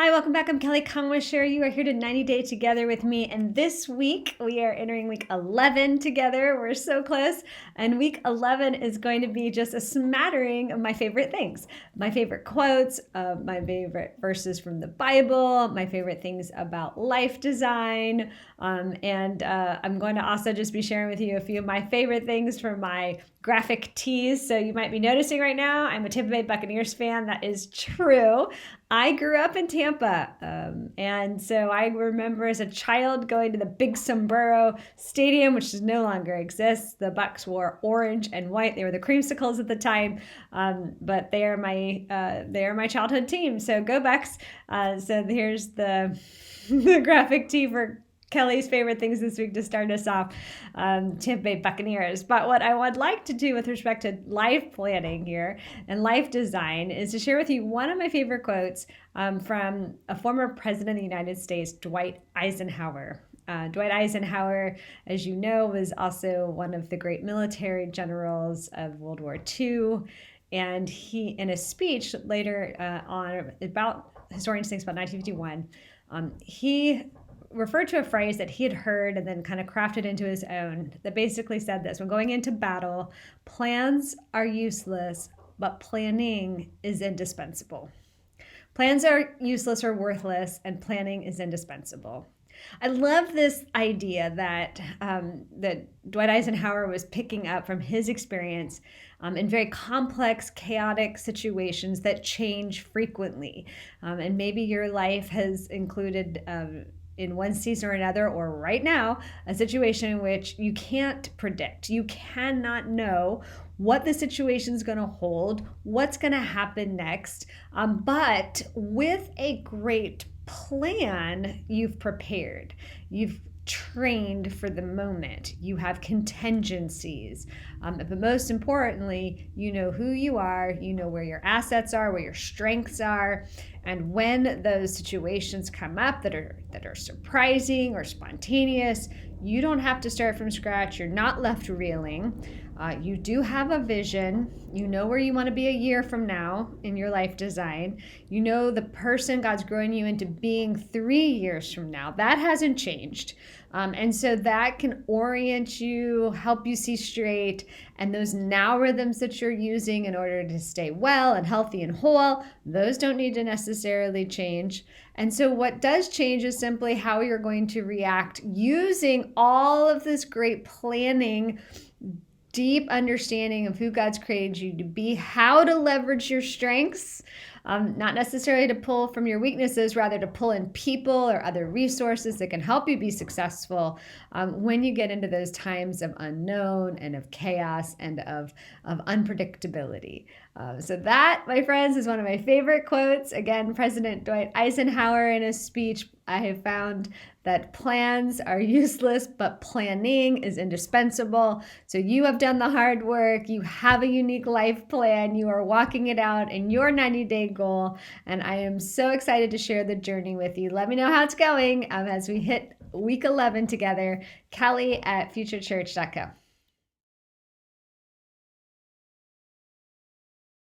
Hi, welcome back. I'm Kelly Kannwischer. You are here to 90 Day Together with me. And this week, we are entering week 11 together. We're so close. And week 11 is going to be just a smattering of my favorite things, my favorite quotes, my favorite verses from the Bible, my favorite things about life design. And I'm going to also just be sharing with you a few of my favorite things from my graphic tees. So you might be noticing right now, I'm a Tampa Bay Buccaneers fan. That is true. I grew up in Tampa, and so I remember as a child going to the Big Sombrero Stadium, which no longer exists. The Bucks wore orange and white; they were the creamsicles at the time, but they are my childhood team. So go Bucks! So here's the the graphic tee for Kelly's favorite things this week to start us off, Tampa Bay Buccaneers. But what I would like to do with respect to life planning here and life design is to share with you one of my favorite quotes from a former president of the United States, Dwight Eisenhower. Dwight Eisenhower, as you know, was also one of the great military generals of World War II. And he, in a speech later on about, historians think about 1951, he referred to a phrase that he had heard and then kind of crafted into his own that basically said this: when going into battle, plans are useless, but planning is indispensable. Plans are useless or worthless, and planning is indispensable. I love this idea that Dwight Eisenhower was picking up from his experience in very complex, chaotic situations that change frequently. And maybe your life has included in one season or another, or right now, a situation in which you can't predict. You cannot know what the situation is going to hold, what's going to happen next. But with a great plan, you've prepared. You've trained for the moment. You have contingencies. But most importantly, you know who you are, you know where your assets are, where your strengths are. And when those situations come up that are surprising or spontaneous, you don't have to start from scratch. You're not left reeling. You do have a vision. You know where you want to be a year from now in your life design. You know the person God's growing you into being 3 years from now. That hasn't changed. And so that can orient you, help you see straight. And those now rhythms that you're using in order to stay well and healthy and whole, those don't need to necessarily change. And so what does change is simply how you're going to react using all of this great planning, deep understanding of who God's created you to be, how to leverage your strengths, not necessarily to pull from your weaknesses, rather to pull in people or other resources that can help you be successful when you get into those times of unknown and of chaos and of unpredictability. So that, my friends, is one of my favorite quotes. Again, President Dwight Eisenhower in his speech, I have found that plans are useless, but planning is indispensable. So you have done the hard work. You have a unique life plan. You are walking it out in your 90-day goal. And I am so excited to share the journey with you. Let me know how it's going as we hit week 11 together. Kelly at futurechurch.co.